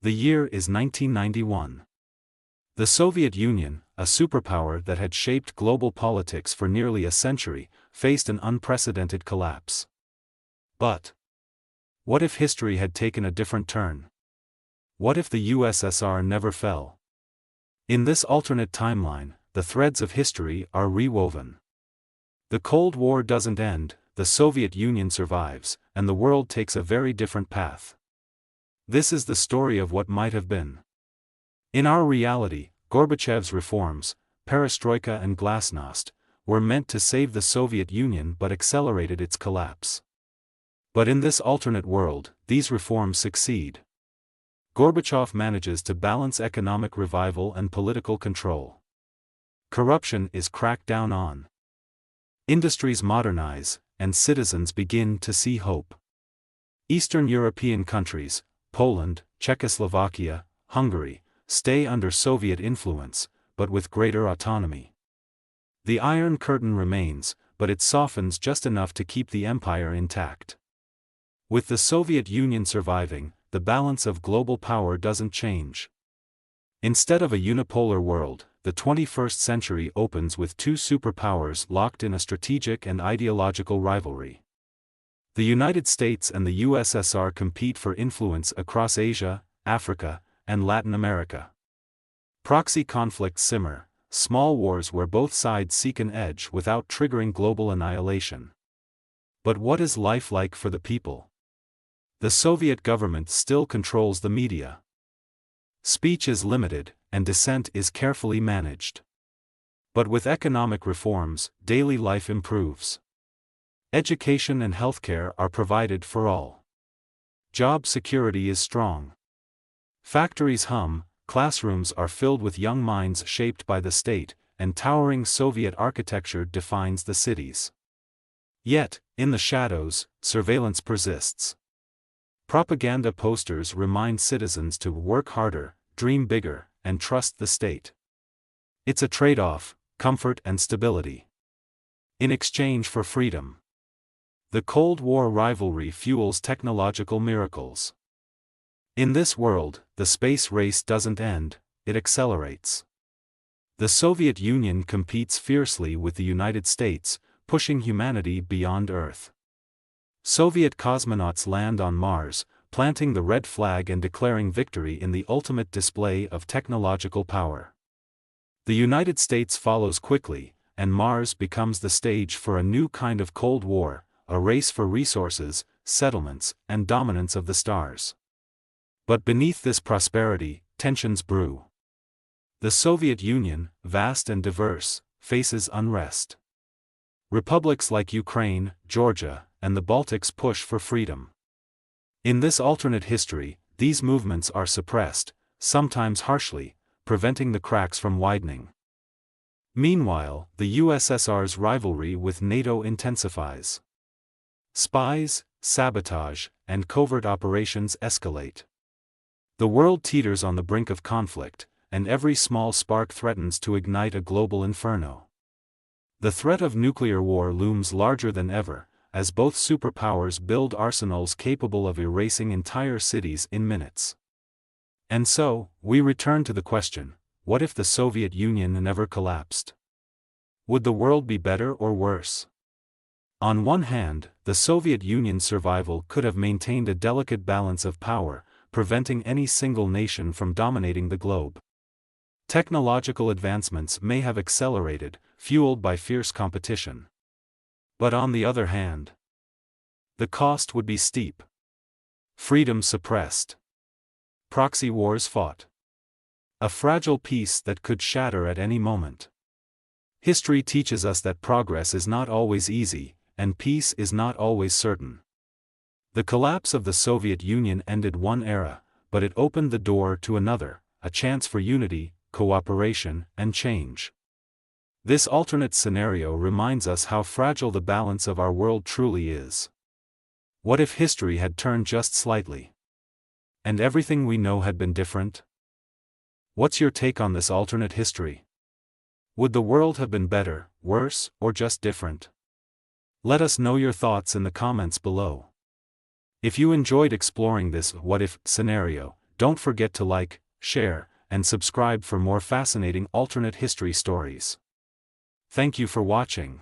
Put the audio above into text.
The year is 1991. The Soviet Union, a superpower that had shaped global politics for nearly a century, faced an unprecedented collapse. But what if history had taken a different turn? What if the USSR never fell? In this alternate timeline, the threads of history are rewoven. The Cold War doesn't end, the Soviet Union survives, and the world takes a very different path. This is the story of what might have been. In our reality, Gorbachev's reforms, perestroika and glasnost, were meant to save the Soviet Union but accelerated its collapse. But in this alternate world, these reforms succeed. Gorbachev manages to balance economic revival and political control. Corruption is cracked down on. Industries modernize, and citizens begin to see hope. Eastern European countries, Poland, Czechoslovakia, Hungary, stay under Soviet influence, but with greater autonomy. The Iron Curtain remains, but it softens just enough to keep the empire intact. With the Soviet Union surviving, the balance of global power doesn't change. Instead of a unipolar world, the 21st century opens with two superpowers locked in a strategic and ideological rivalry. The United States and the USSR compete for influence across Asia, Africa, and Latin America. Proxy conflicts simmer, small wars where both sides seek an edge without triggering global annihilation. But what is life like for the people? The Soviet government still controls the media. Speech is limited, and dissent is carefully managed. But with economic reforms, daily life improves. Education and healthcare are provided for all. Job security is strong. Factories hum, classrooms are filled with young minds shaped by the state, and towering Soviet architecture defines the cities. Yet, in the shadows, surveillance persists. Propaganda posters remind citizens to work harder, dream bigger, and trust the state. It's a trade-off, comfort and stability. In exchange for freedom. The Cold War rivalry fuels technological miracles. In this world, the space race doesn't end, it accelerates. The Soviet Union competes fiercely with the United States, pushing humanity beyond Earth. Soviet cosmonauts land on Mars, planting the red flag and declaring victory in the ultimate display of technological power. The United States follows quickly, and Mars becomes the stage for a new kind of Cold War, a race for resources, settlements, and dominance of the stars. But beneath this prosperity, tensions brew. The Soviet Union, vast and diverse, faces unrest. Republics like Ukraine, Georgia, and the Baltics push for freedom. In this alternate history, these movements are suppressed, sometimes harshly, preventing the cracks from widening. Meanwhile, the USSR's rivalry with NATO intensifies. Spies, sabotage, and covert operations escalate. The world teeters on the brink of conflict, and every small spark threatens to ignite a global inferno. The threat of nuclear war looms larger than ever, as both superpowers build arsenals capable of erasing entire cities in minutes. And so, we return to the question, what if the Soviet Union never collapsed? Would the world be better or worse? On one hand, the Soviet Union's survival could have maintained a delicate balance of power, preventing any single nation from dominating the globe. Technological advancements may have accelerated, fueled by fierce competition. But on the other hand, the cost would be steep. Freedom suppressed. Proxy wars fought. A fragile peace that could shatter at any moment. History teaches us that progress is not always easy, and peace is not always certain. The collapse of the Soviet Union ended one era, but it opened the door to another, a chance for unity, cooperation, and change. This alternate scenario reminds us how fragile the balance of our world truly is. What if history had turned just slightly? And everything we know had been different? What's your take on this alternate history? Would the world have been better, worse, or just different? Let us know your thoughts in the comments below. If you enjoyed exploring this what-if scenario, Don't forget to like, share, and subscribe for more fascinating alternate history stories. Thank you for watching.